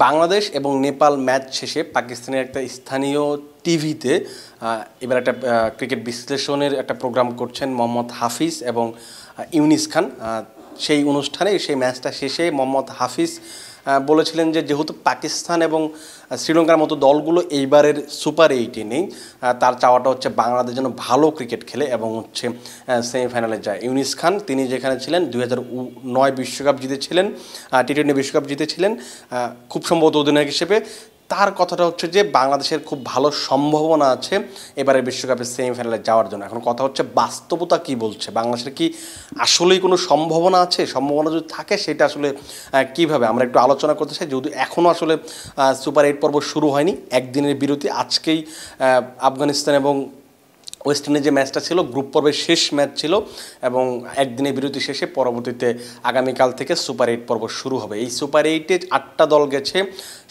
বাংলাদেশ এবং নেপাল ম্যাচ শেষে পাকিস্তানের একটা স্থানীয় টিভিতে এবার একটা ক্রিকেট বিশ্লেষণের একটা প্রোগ্রাম করছেন মোহাম্মদ হাফিজ এবং ইউনিস খান। সেই অনুষ্ঠানে সেই ম্যাচটা শেষে মোহাম্মদ হাফিজ বলেছিলেন যে যেহেতু পাকিস্তান এবং শ্রীলঙ্কার মতো দলগুলো এইবারের সুপার 8-এ নেই, তার চাওয়াটা হচ্ছে বাংলাদেশ যেন ভালো ক্রিকেট খেলে এবং হচ্ছে সেমিফাইনালে যায়। ইউনিস খান তিনি যেখানে ছিলেন 2009 বিশ্বকাপ জিতেছিলেন, টি-20 বিশ্বকাপ জিতেছিলেন খুব সম্ভবত অধিনায়ক হিসেবে। তার কথাটা হচ্ছে যে বাংলাদেশের খুব ভালো সম্ভাবনা আছে এবারে বিশ্বকাপের সেমিফাইনালে যাওয়ার জন্য। এখন কথা হচ্ছে বাস্তবতা কি বলছে, বাংলাদেশের কি আসলেই কোনো সম্ভাবনা আছে? সম্ভাবনা যদি থাকে সেটা আসলে কিভাবে আমরা একটু আলোচনা করতে চাই, যেহেতু এখনও আসলে সুপার 8 পর্ব শুরু হয়নি। একদিনের বিরতি, আজকেই আফগানিস্তান এবং ওয়েস্ট ইন্ডিজ যে ম্যাচটা ছিল গ্রুপ পর্বের শেষ ম্যাচ ছিল এবং একদিনের বিরতি শেষে পরবর্তীতে আগামীকাল থেকে সুপার 8 পর্ব শুরু হবে। এই সুপার 8-এ 8টা দল গেছে,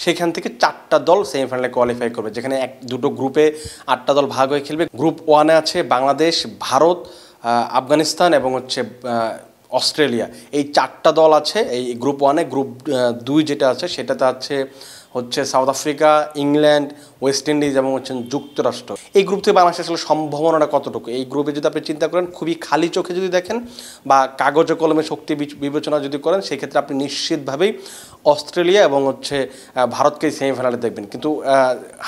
সেখান থেকে 4টা দল সেমিফাইনালে কোয়ালিফাই করবে, যেখানে দুটো গ্রুপে 8টা দল ভাগ হয়ে খেলবে। গ্রুপ 1-এ আছে বাংলাদেশ, ভারত, আফগানিস্তান এবং হচ্ছে অস্ট্রেলিয়া। এই 4টা দল আছে এই গ্রুপ 1-এ। গ্রুপ 2 যেটা আছে সেটাতে হচ্ছে south Africa, England, West Indies এবং হচ্ছে যুক্তরাষ্ট্র। এই গ্রুপ থেকে বাংলাদেশের আসলে সম্ভাবনাটা কতটুকু? এই গ্রুপে যদি আপনি চিন্তা করেন, খুবই খালি চোখে যদি দেখেন বা কাগজে কলমে শক্তি বিবেচনা যদি করেন, সেক্ষেত্রে আপনি নিশ্চিতভাবেই অস্ট্রেলিয়া এবং হচ্ছে ভারতকে সেমিফাইনালে দেখবেন। কিন্তু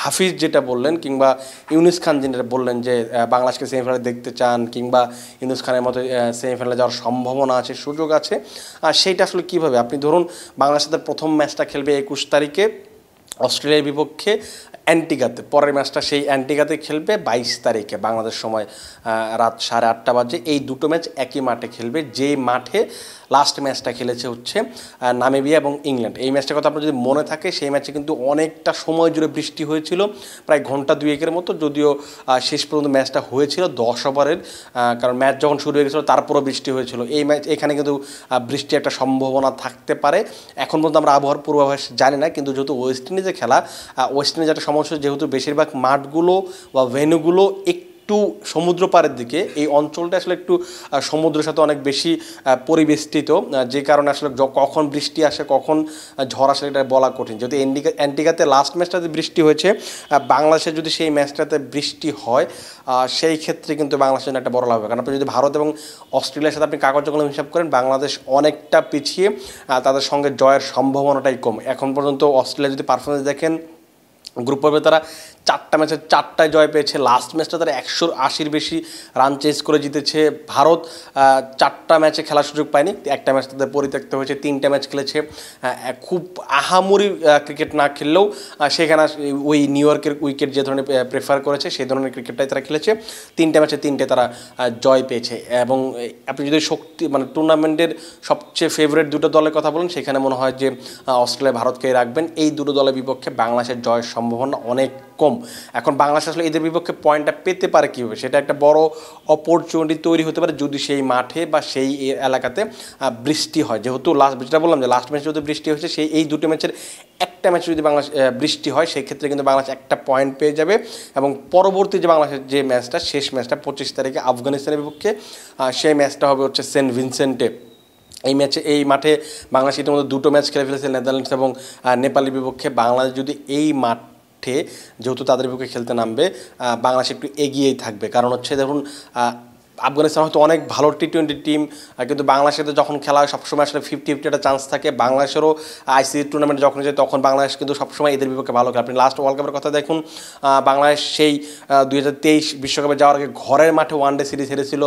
হাফিজ যেটা বললেন কিংবা ইউনিস খান যেটা বললেন যে বাংলাদেশকে সেমিফাইনালে দেখতে চান কিংবা ইউনিস খানের মতো সেমিফাইনালে যাওয়ার সম্ভাবনা আছে, সুযোগ আছে, সেইটা আসলে কীভাবে? আপনি ধরুন বাংলাদেশের সাথে প্রথম ম্যাচটা খেলবে 21 তারিখে অস্ট্রেলিয়ার বিপক্ষে অ্যান্টিগাতে, পরের ম্যাচটা সেই অ্যান্টিগাতে খেলবে 22 তারিখে বাংলাদেশ সময় রাত 8:30 বাজে। এই দুটো ম্যাচ একই মাঠে খেলবে, যে মাঠে লাস্ট ম্যাচটা খেলেছে হচ্ছে নামিবিয়া এবং ইংল্যান্ড। এই ম্যাচটার কথা আপনার যদি মনে থাকে, সেই ম্যাচে কিন্তু অনেকটা সময় জুড়ে বৃষ্টি হয়েছিল, প্রায় ঘন্টা 2-1-এর মতো, যদিও শেষ পর্যন্ত ম্যাচটা হয়েছিল 10 ওভারের, কারণ ম্যাচ যখন শুরু হয়ে গেছিলো তারপরও বৃষ্টি হয়েছিল। এই ম্যাচ এখানে কিন্তু বৃষ্টির একটা সম্ভাবনা থাকতে পারে। এখন পর্যন্ত আমরা আবহাওয়ার পূর্বাভাস জানি না, কিন্তু যেহেতু ওয়েস্ট ইন্ডিজে খেলা, ওয়েস্ট ইন্ডিজ একটা সমস্যা, যেহেতু বেশিরভাগ মাঠগুলো বা ভেন্যুগুলো একটু সমুদ্র পাড়ের দিকে, এই অঞ্চলটা আসলে একটু সমুদ্রের সাথে অনেক বেশি পরিবেষ্টিত, যে কারণে আসলে কখন বৃষ্টি আসে কখন ঝড় আসে এটা বলা কঠিন। যদি অ্যান্টিগাতে লাস্ট ম্যাচটাতে বৃষ্টি হয়েছে, বাংলাদেশে যদি সেই ম্যাচটাতে বৃষ্টি হয়, সেই ক্ষেত্রে কিন্তু বাংলাদেশের জন্য একটা বড় লাভ হবে। কারণ আপনি যদি ভারত এবং অস্ট্রেলিয়ার সাথে আপনি কাগজ কলম হিসাব করেন, বাংলাদেশ অনেকটা পিছিয়ে, তাদের সঙ্গে জয়ের সম্ভাবনাটাই কম। এখন পর্যন্ত অস্ট্রেলিয়া যদি পারফরমেন্স দেখেন, গ্রুপ পর্বে তারা 4টা ম্যাচে 4টায় জয় পেয়েছে। লাস্ট ম্যাচটা তারা 180-র বেশি রান চেস করে জিতেছে। ভারত 4টা ম্যাচে খেলার সুযোগ পায়নি, একটা ম্যাচ তাদের পরিত্যক্ত হয়েছে। 3টা ম্যাচ খেলেছে, খুব আহামরি ক্রিকেট না খেললেও সেখানে ওই নিউ ইয়র্কের উইকেট যে ধরনের প্রেফার করেছে সেই ধরনের ক্রিকেটটাই তারা খেলেছে। 3টা ম্যাচে 3টে তারা জয় পেয়েছে। এবং আপনি যদি টুর্নামেন্টের সবচেয়ে ফেভারিট দুটো দলের কথা বলেন, সেখানে মনে হয় যে অস্ট্রেলিয়া ভারতকেই রাখবেন। এই দুটো দলের বিপক্ষে বাংলাদেশের জয়ের সম্ভাবনা অনেক কম। এখন বাংলাদেশ আসলে এদের বিপক্ষে পয়েন্টটা পেতে পারে কীভাবে, সেটা একটা বড় অপরচুনিটি তৈরি হতে পারে যদি সেই মাঠে বা সেই এলাকাতে বৃষ্টি হয়। যেহেতু যেটা বললাম যে লাস্ট ম্যাচে যদি বৃষ্টি হয়েছে, এই দুটো ম্যাচের একটা ম্যাচে যদি বাংলাদেশ বৃষ্টি হয়, সেই ক্ষেত্রে কিন্তু বাংলাদেশ একটা পয়েন্ট পেয়ে যাবে। এবং পরবর্তী যে বাংলাদেশের যে ম্যাচটা, শেষ ম্যাচটা 25 তারিখে আফগানিস্তানের বিপক্ষে, সেই ম্যাচটা হবে হচ্ছে সেন্ট ভিনসেন্টে। এই মাঠে বাংলাদেশ ইতিমধ্যে দুটো ম্যাচ খেলে ফেলেছে, নেদারল্যান্ডস এবং নেপালের বিপক্ষে। বাংলাদেশ যদি এই মাঠে যেহেতু তাদের বিপক্ষে খেলতে নামবে, বাংলাদেশ একটু এগিয়েই থাকবে। কারণ হচ্ছে দেখুন, আফগানিস্তান হয়তো অনেক ভালো টি-20 টিম, কিন্তু বাংলাদেশের যখন খেলা হয় সবসময় আসলে 50-50 একটা চান্স থাকে। বাংলাদেশেরও আইসিসি টুর্নামেন্টে যখন যায় তখন বাংলাদেশ কিন্তু সবসময় এদের বিপক্ষে ভালো খেলে। আপনি লাস্ট ওয়ার্ল্ড কাপের কথা দেখুন, বাংলাদেশ সেই 2023 বিশ্বকাপে যাওয়ার আগে ঘরের মাঠে ওয়ানডে সিরিজ হেরেছিল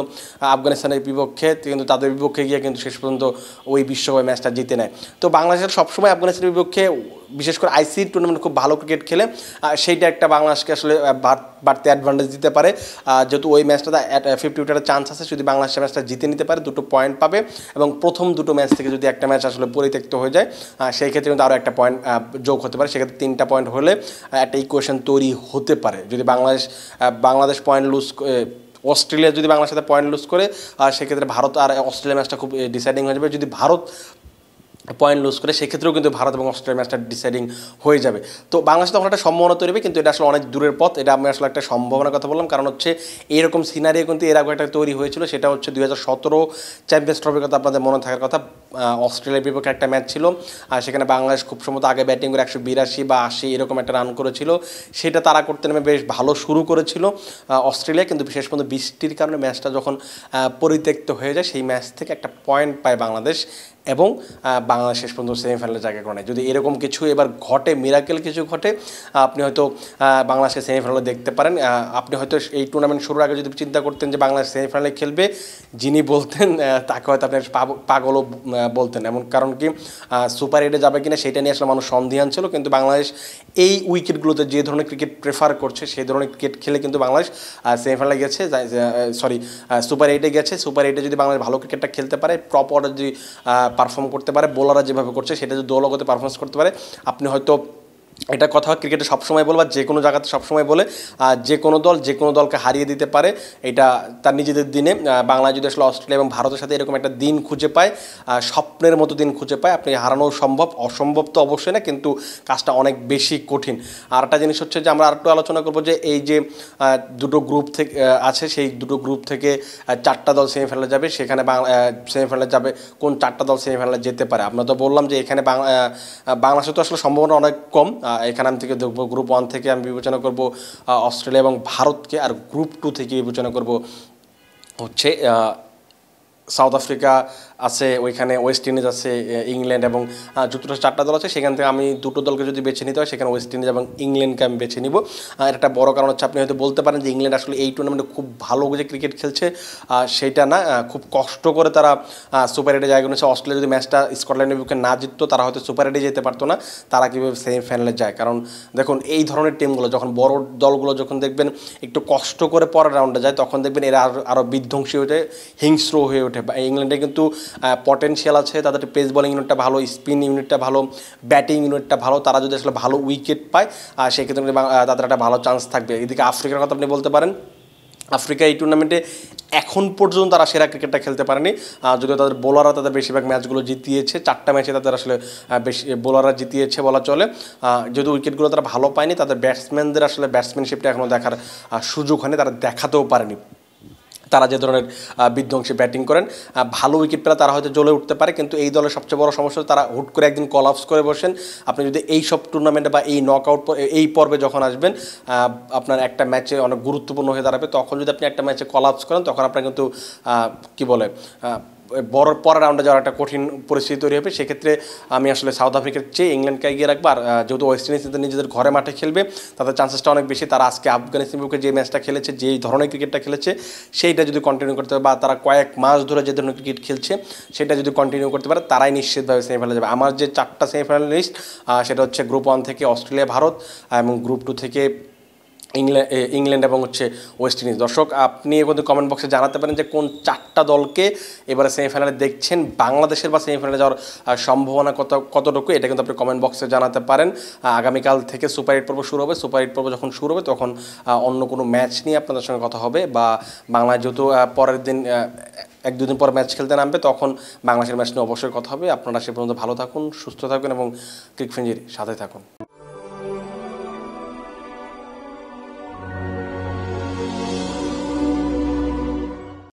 আফগানিস্তানের বিপক্ষে, কিন্তু তাদের বিপক্ষে গিয়ে কিন্তু শেষ পর্যন্ত ওই বিশ্বকাপে ম্যাচটা জিতে নেয়। তো বাংলাদেশের সবসময় আফগানিস্তানের বিপক্ষে, বিশেষ করে আইসিসি টুর্নামেন্ট খুব ভালো ক্রিকেট খেলে, সেইটা একটা বাংলাদেশকে আসলে বাড়তে অ্যাডভান্টেজ দিতে পারে। যেহেতু ওই ম্যাচটা 50-50 একটা চান্স আছে, যদি বাংলাদেশ ম্যাচটা জিতে নিতে পারে 2টো পয়েন্ট পাবে। এবং প্রথম দুটো ম্যাচ থেকে যদি একটা ম্যাচ আসলে পরিত্যক্ত হয়ে যায়, সেই ক্ষেত্রে কিন্তু আরও একটা পয়েন্ট যোগ হতে পারে। সেক্ষেত্রে 3টা পয়েন্ট হলে একটা ইকুয়েশন তৈরি হতে পারে। যদি বাংলাদেশ পয়েন্ট লুজ, অস্ট্রেলিয়া যদি বাংলাদেশের সাথে পয়েন্ট লুজ করে, সেক্ষেত্রে ভারত আর অস্ট্রেলিয়া ম্যাচটা খুব ডিসাইডিং হয়ে যাবে। যদি ভারত পয়েন্ট লুজ করে, সেক্ষেত্রেও কিন্তু ভারত এবং অস্ট্রেলিয়া ম্যাচটা ডিসাইডিং হয়ে যাবে। তো বাংলাদেশ তখন একটা সম্ভাবনা তৈরি হবে, কিন্তু এটা আসলে অনেক দূরের পথ। এটা আমি আসলে একটা সম্ভাবনার কথা বললাম, কারণ হচ্ছে এইরকম সিনারিও কিন্তু এর আগে একটা তৈরি হয়েছিল, সেটা হচ্ছে 2017 চ্যাম্পিয়ন্স ট্রফির কথা আপনাদের মনে থাকার কথা। অস্ট্রেলিয়ার বিপক্ষে একটা ম্যাচ ছিল, আর সেখানে বাংলাদেশ খুব সম্ভবত আগে ব্যাটিং করে 182 বা 80 এরকম একটা রান করেছিল। সেটা তারা করতে নেমে বেশ ভালো শুরু করেছিল অস্ট্রেলিয়া, কিন্তু শেষ পর্যন্ত বৃষ্টির কারণে ম্যাচটা যখন পরিত্যক্ত হয়ে যায়, সেই ম্যাচ থেকে একটা পয়েন্ট পায় বাংলাদেশ, এবং বাংলাদেশ শেষ পর্যন্ত সেমিফাইনালে জায়গা করে নেয়। যদি এরকম কিছু এবার ঘটে, মিরাকেল কিছু ঘটে, আপনি হয়তো বাংলাদেশকে সেমিফাইনালে দেখতে পারেন। আপনি হয়তো এই টুর্নামেন্ট শুরুর আগে যদি চিন্তা করতেন যে বাংলাদেশ সেমিফাইনালে খেলবে, যিনি বলতেন তাকে হয়তো আপনি পাগলও বলতেন। এমন কারণ কি, সুপার 8-এ যাবে কিনা সেটা নিয়ে আসলে মানুষ সন্দিহান ছিল, কিন্তু বাংলাদেশ এই উইকেটগুলোতে যে ধরনের ক্রিকেট প্রেফার করছে সেই ধরনের ক্রিকেট খেলে কিন্তু বাংলাদেশ সেমিফাইনালে গেছে, সুপার 8-এ গেছে। সুপার 8-এ যদি বাংলাদেশ ভালো ক্রিকেটটা খেলতে পারে, প্রপার যদি পারফর্ম করতে পারে, বোলাররা যেভাবে করছে সেটা যদি দলগতে পারফরমেন্স করতে পারে, আপনি হয়তো, এটা কথা ক্রিকেটে সবসময় বলবা, যে কোনো জায়গাতে সবসময় বলে, যে কোনো দল যে কোনো দলকে হারিয়ে দিতে পারে, এটা তার নিজেদের দিনে। বাংলাদেশ যদি আসলে অস্ট্রেলিয়া এবং ভারতের সাথে এরকম একটা দিন খুঁজে পায়, স্বপ্নের মতো দিন খুঁজে পায়, আপনি হারানো সম্ভব, অসম্ভব তো অবশ্যই না, কিন্তু কাজটা অনেক বেশি কঠিন। আর একটা জিনিস হচ্ছে যে আমরা আরেকটু আলোচনা করবো যে এই যে দুটো গ্রুপ থেকে আছে, সেই দুটো গ্রুপ থেকে 4টা দল সেমিফাইনালে যাবে, সেখানে সেমিফাইনালে যাবে কোন 4টা দল সেমিফাইনালে যেতে পারে। আমরা তো বললাম যে এখানে বাংলাদেশে তো আসলে সম্ভাবনা অনেক কম। এখানে আমি থেকে দেখবো গ্রুপ 1 থেকে আমি বিবেচনা করব অস্ট্রেলিয়া এবং ভারতকে, আর গ্রুপ 2 থেকে বিবেচনা করব হচ্ছে সাউথ আফ্রিকা আছে, ওইখানে ওয়েস্ট ইন্ডিজ আছে, ইংল্যান্ড এবং যুক্তরাষ্ট্র 4টা দল আছে। সেখান থেকে আমি দুটো দলকে যদি বেছে নিতে হয়, সেখানে ওয়েস্ট ইন্ডিজ এবং ইংল্যান্ডকে আমি বেছে নিব। একটা বড় কারণ হচ্ছে, আপনি হয়তো বলতে পারেন যে ইংল্যান্ড আসলে এই টুর্নামেন্টে খুব ভালো যে ক্রিকেট খেলছে, সেইটা না, খুব কষ্ট করে তারা সুপার 8-এ জায়গা নিয়েছে। অস্ট্রেলিয়া যদি ম্যাচটা স্কটল্যান্ডের বিপক্ষে না জিততো, তারা হয়তো সুপার 8-এ যেতে পারতো না। তারা কীভাবে সেমিফাইনালে যায়, কারণ দেখুন এই ধরনের টিমগুলো যখন, বড় দলগুলো যখন দেখবেন একটু কষ্ট করে পরের রাউন্ডে যায়, তখন দেখবেন এরা আরও বিধ্বংসী হয়ে যায়, হিংস্র হয়ে ওঠে। ইংল্যান্ডে কিন্তু পটেনশিয়াল আছে, তাদের পেস বোলিং ইউনিটটা ভালো, স্পিন ইউনিটটা ভালো, ব্যাটিং ইউনিটটা ভালো। তারা যদি আসলে ভালো উইকেট পায়, সেক্ষেত্রে তাদের একটা ভালো চান্স থাকবে। এদিকে আফ্রিকার কথা আপনি বলতে পারেন, আফ্রিকা এই টুর্নামেন্টে এখন পর্যন্ত তারা সেরা ক্রিকেটটা খেলতে পারেনি, যদিও তাদের বোলাররা তাদের বেশিরভাগ ম্যাচগুলো জিতিয়েছে। 4টা ম্যাচে তাদের আসলে বেশি বোলাররা জিতিয়েছে বলা চলে। যদিও উইকেটগুলো তারা ভালো পায়নি, তাদের ব্যাটসম্যানদের আসলে ব্যাটসম্যানশিপটা এখনও দেখার সুযোগ হয়নি, তারা দেখাতেও পারেনি। তারা যে ধরনের বিধ্বংসী ব্যাটিং করেন, ভালো উইকেট পেলে তারা হয়তো জ্বলে উঠতে পারে, কিন্তু এই দলের সবচেয়ে বড় সমস্যা, তারা হুট করে একদিন কলাপস করে বসেন। আপনি যদি এই সব টুর্নামেন্টে বা এই নকআউট এই পর্বে যখন আসবেন, আপনার একটা ম্যাচে অনেক গুরুত্বপূর্ণ হয়ে দাঁড়াবে, তখন যদি আপনি একটা ম্যাচে কলাপস করেন, তখন আপনার কিন্তু কী বলে বড় পরের রাউন্ডে যাওয়ার একটা কঠিন পরিস্থিতি তৈরি হবে। সেক্ষেত্রে আমি আসলে সাউথ আফ্রিকার চেয়ে ইংল্যান্ডকে এগিয়ে রাখবো। আর যেহেতু ওয়েস্ট ইন্ডিজ নিজেদের ঘরে মাঠে খেলবে, তাদের চান্সেসটা অনেক বেশি। তারা আজকে আফগানিস্তান বিপক্ষে যে ম্যাচটা খেলেছে, যেই ধরনের ক্রিকেটটা খেলেছে, সেইটা যদি কন্টিনিউ করতে পারে, বা তারা কয়েক মাস ধরে যে ধরনের ক্রিকেট খেলছে সেটা যদি কন্টিনিউ করতে পারে, তারাই নিশ্চিতভাবে সেমিফাইনালে যাবে। আমার যে 4টা সেমিফাইনাল লিস্ট, সেটা হচ্ছে গ্রুপ 1 থেকে অস্ট্রেলিয়া ভারত, এবং গ্রুপ 2 থেকে ইংল্যান্ড এবং হচ্ছে ওয়েস্ট ইন্ডিজ। দর্শক, আপনি কিন্তু কমেন্ট বক্সে জানাতে পারেন যে কোন 4টা দলকে এবারে সেমিফাইনালে দেখছেন, বাংলাদেশের বা সেমিফাইনালে যাওয়ার সম্ভাবনা কতটুকু, এটা কিন্তু আপনি কমেন্ট বক্সে জানাতে পারেন। আগামীকাল থেকে সুপার 8 পর্ব শুরু হবে। সুপার 8 পর্ব যখন শুরু হবে, তখন অন্য কোনো ম্যাচ নিয়ে আপনাদের সঙ্গে কথা হবে, বা বাংলাদেশ যেহেতু পরের দিন 1-2 দিন পর ম্যাচ খেলতে নামবে, তখন বাংলাদেশের ম্যাচ নিয়ে অবশ্যই কথা হবে। আপনারা সে পর্যন্ত ভালো থাকুন, সুস্থ থাকুন এবং ক্রিকফেঞ্জির সাথে থাকুন।